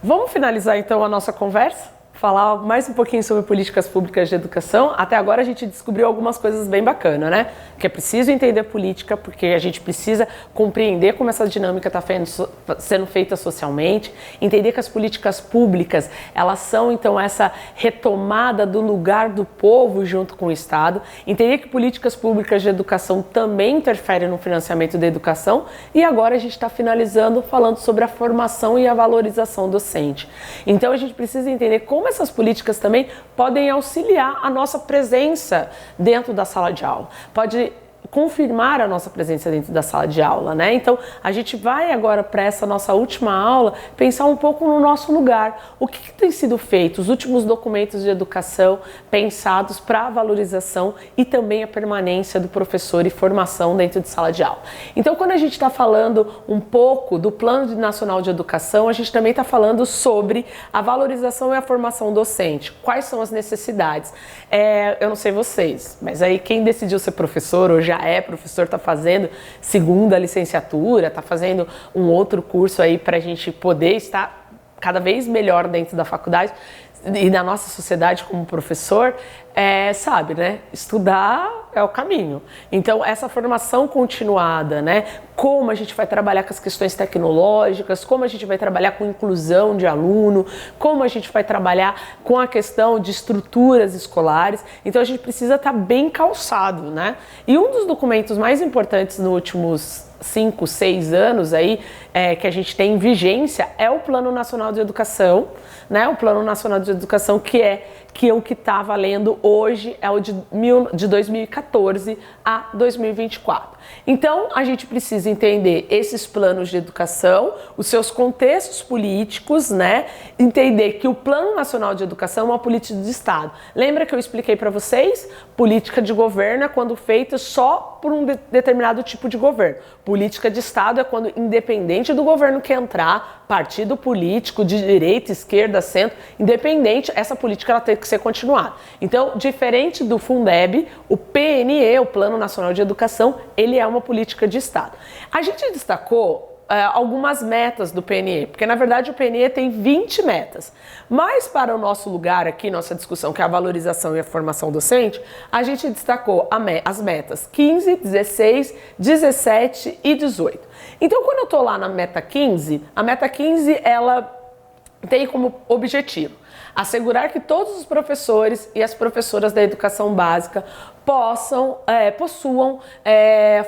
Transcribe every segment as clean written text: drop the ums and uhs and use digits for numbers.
Vamos finalizar então a nossa conversa? Falar mais um pouquinho sobre políticas públicas de educação. Até agora a gente descobriu algumas coisas bem bacanas, né? Que é preciso entender política, porque a gente precisa compreender como essa dinâmica está sendo feita socialmente, entender que as políticas públicas, elas são então essa retomada do lugar do povo junto com o Estado, entender que políticas públicas de educação também interferem no financiamento da educação, e agora a gente está finalizando falando sobre a formação e a valorização docente. Então a gente precisa entender como essas políticas também podem auxiliar a nossa presença dentro da sala de aula. Pode confirmar a nossa presença dentro da sala de aula, né? Então, a gente vai agora para essa nossa última aula pensar um pouco no nosso lugar. O que tem sido feito? Os últimos documentos de educação pensados para a valorização e também a permanência do professor e formação dentro de sala de aula. Então, quando a gente está falando um pouco do Plano Nacional de Educação, a gente também está falando sobre a valorização e a formação docente. Quais são as necessidades? Eu não sei vocês, mas aí quem decidiu ser professor ou já é professor, está fazendo segunda licenciatura, está fazendo um outro curso aí para a gente poder estar cada vez melhor dentro da faculdade e da nossa sociedade como professor, sabe, né? Estudar é o caminho. Então, essa formação continuada, né? Como a gente vai trabalhar com as questões tecnológicas, como a gente vai trabalhar com inclusão de aluno, como a gente vai trabalhar com a questão de estruturas escolares. Então, a gente precisa estar bem calçado, né? E um dos documentos mais importantes nos últimos 5, 6 anos aí, que a gente tem em vigência é o Plano Nacional de Educação, né? O Plano Nacional de Educação que o que está valendo hoje é o de 2014 a 2024. Então, a gente precisa entender esses planos de educação, os seus contextos políticos, né? Entender que o Plano Nacional de Educação é uma política de Estado. Lembra que eu expliquei para vocês? Política de governo é quando feita só por um determinado tipo de governo. Política de Estado é quando, independente do governo que entrar, partido político, de direita, esquerda, centro, independente, essa política ela tem que ser continuada. Então, diferente do Fundeb, o PNE, o Plano Nacional de Educação, ele é uma política de Estado. A gente destacou algumas metas do PNE, porque na verdade o PNE tem 20 metas, mas para o nosso lugar aqui, nossa discussão, que é a valorização e a formação docente, a gente destacou as metas 15, 16, 17 e 18. Então, quando eu estou lá na meta 15, a meta 15 ela tem como objetivo assegurar que todos os professores e as professoras da educação básica possuam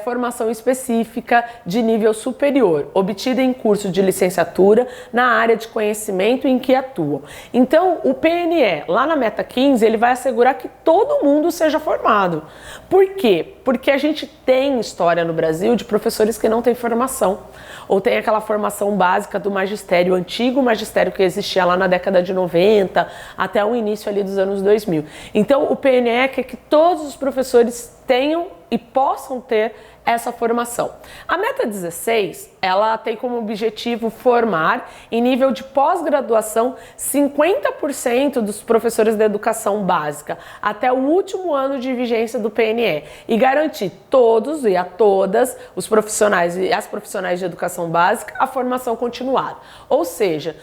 formação específica de nível superior, obtida em curso de licenciatura na área de conhecimento em que atuam. Então, o PNE, lá na meta 15, ele vai assegurar que todo mundo seja formado. Por quê? Porque a gente tem história no Brasil de professores que não têm formação, ou tem aquela formação básica do magistério, o antigo magistério que existia lá na década de 90, até o início ali dos anos 2000. Então, o PNE quer que todos os professores tenham e possam ter essa formação. A meta 16, ela tem como objetivo formar, em nível de pós-graduação, 50% dos professores da educação básica até o último ano de vigência do PNE e garantir todos e a todas os profissionais e as profissionais de educação básica a formação continuada. Ou seja,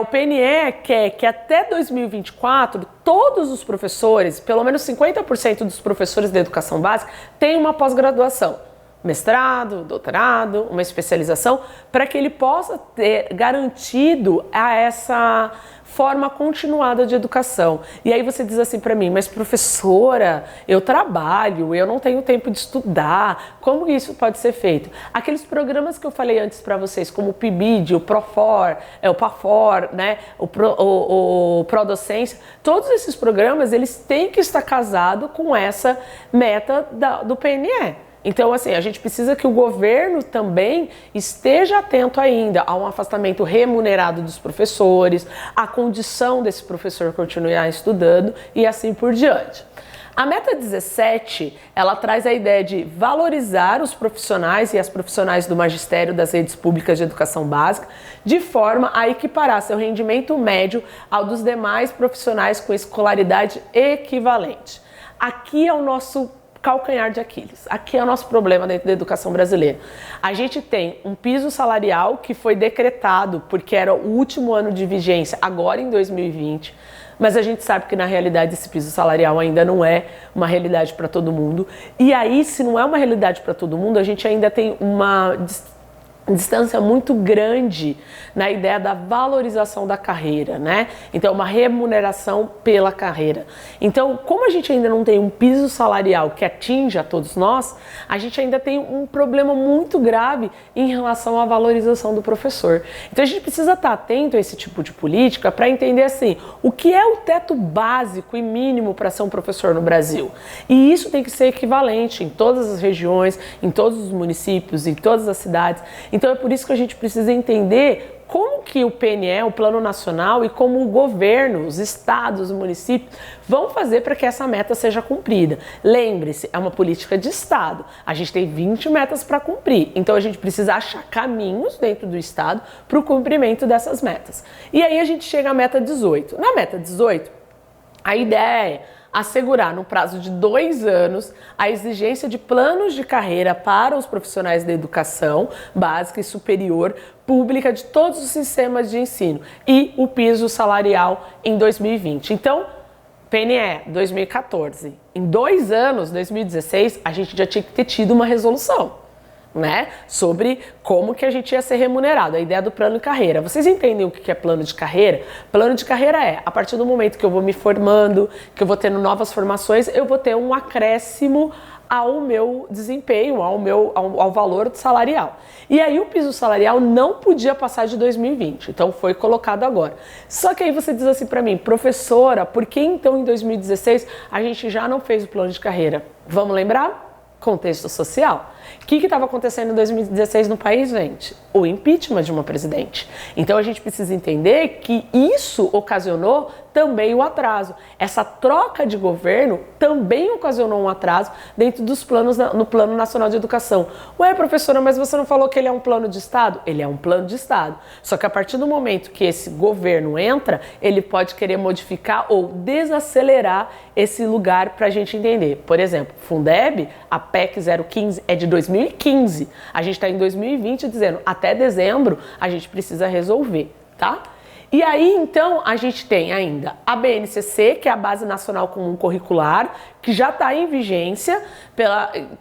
o PNE quer que até 2024 todos os professores, pelo menos 50% dos professores da educação básica, tenham uma pós-graduação. Mestrado, doutorado, uma especialização, para que ele possa ter garantido essa forma continuada de educação. E aí você diz assim para mim, mas professora, eu trabalho, eu não tenho tempo de estudar, como isso pode ser feito? Aqueles programas que eu falei antes para vocês, como o PIBID, o PROFOR, o PAFOR, né, o PRODOCência, todos esses programas, eles têm que estar casados com essa meta do PNE. Então, assim, a gente precisa que o governo também esteja atento ainda a um afastamento remunerado dos professores, a condição desse professor continuar estudando e assim por diante. A meta 17, ela traz a ideia de valorizar os profissionais e as profissionais do magistério das redes públicas de educação básica, de forma a equiparar seu rendimento médio ao dos demais profissionais com escolaridade equivalente. Aqui é o nosso calcanhar de Aquiles. Aqui é o nosso problema dentro da educação brasileira. A gente tem um piso salarial que foi decretado porque era o último ano de vigência, agora em 2020, mas a gente sabe que na realidade esse piso salarial ainda não é uma realidade para todo mundo. E aí, se não é uma realidade para todo mundo, a gente ainda tem uma distância muito grande na ideia da valorização da carreira, né? Então, uma remuneração pela carreira. Então, como a gente ainda não tem um piso salarial que atinja a todos nós, a gente ainda tem um problema muito grave em relação à valorização do professor. Então, a gente precisa estar atento a esse tipo de política para entender, assim, o que é o teto básico e mínimo para ser um professor no Brasil. E isso tem que ser equivalente em todas as regiões, em todos os municípios, em todas as cidades. Então é por isso que a gente precisa entender como que o PNE, o Plano Nacional, e como o governo, os estados, os municípios, vão fazer para que essa meta seja cumprida. Lembre-se, é uma política de estado. A gente tem 20 metas para cumprir, então a gente precisa achar caminhos dentro do estado para o cumprimento dessas metas. E aí a gente chega à meta 18. Na meta 18, a ideia é assegurar, no prazo de 2 anos, a exigência de planos de carreira para os profissionais da educação básica e superior pública de todos os sistemas de ensino e o piso salarial em 2020. Então, PNE 2014. Em 2 anos, 2016, a gente já tinha que ter tido uma resolução, né, sobre como que a gente ia ser remunerado, a ideia do plano de carreira. Vocês entendem o que é plano de carreira? Plano de carreira é, a partir do momento que eu vou me formando, que eu vou tendo novas formações, eu vou ter um acréscimo ao meu desempenho, ao valor salarial. E aí o piso salarial não podia passar de 2020, então foi colocado agora. Só que aí você diz assim para mim, professora, por que então em 2016 a gente já não fez o plano de carreira? Vamos lembrar? Contexto social. O que estava acontecendo em 2016 no país, gente? O impeachment de uma presidente. Então a gente precisa entender que isso ocasionou também o atraso. Essa troca de governo também ocasionou um atraso dentro dos planos no Plano Nacional de Educação. Ué, professora, mas você não falou que ele é um plano de Estado? Ele é um plano de Estado. Só que a partir do momento que esse governo entra, ele pode querer modificar ou desacelerar esse lugar para a gente entender. Por exemplo, Fundeb, a PEC 015 é de 2015. A gente está em 2020 dizendo, até dezembro a gente precisa resolver, tá? E aí, então, a gente tem ainda a BNCC, que é a Base Nacional Comum Curricular, que já está em vigência,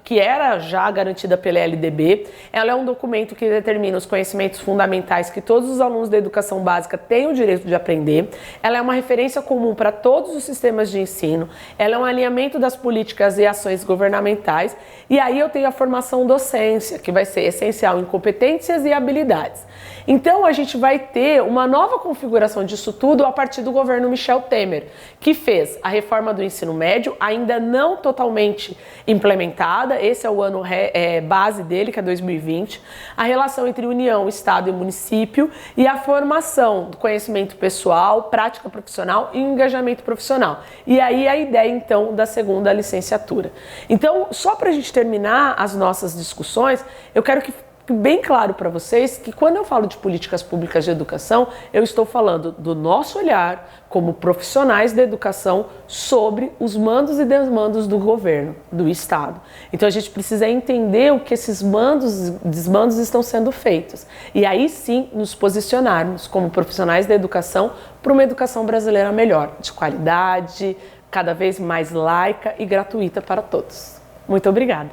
que era já garantida pela LDB. Ela é um documento que determina os conhecimentos fundamentais que todos os alunos da educação básica têm o direito de aprender. Ela é uma referência comum para todos os sistemas de ensino. Ela é um alinhamento das políticas e ações governamentais. E aí eu tenho a formação docência, que vai ser essencial em competências e habilidades. Então, a gente vai ter uma nova configuração disso tudo a partir do governo Michel Temer, que fez a reforma do ensino médio, ainda não totalmente implementada, esse é o ano base dele, que é 2020, a relação entre União, Estado e município e a formação do conhecimento pessoal, prática profissional e engajamento profissional. E aí a ideia, então, da segunda licenciatura. Então, só para a gente terminar as nossas discussões, eu quero que bem claro para vocês que quando eu falo de políticas públicas de educação, eu estou falando do nosso olhar como profissionais da educação sobre os mandos e desmandos do governo, do Estado. Então a gente precisa entender o que esses mandos e desmandos estão sendo feitos. E aí sim nos posicionarmos como profissionais da educação para uma educação brasileira melhor, de qualidade, cada vez mais laica e gratuita para todos. Muito obrigada.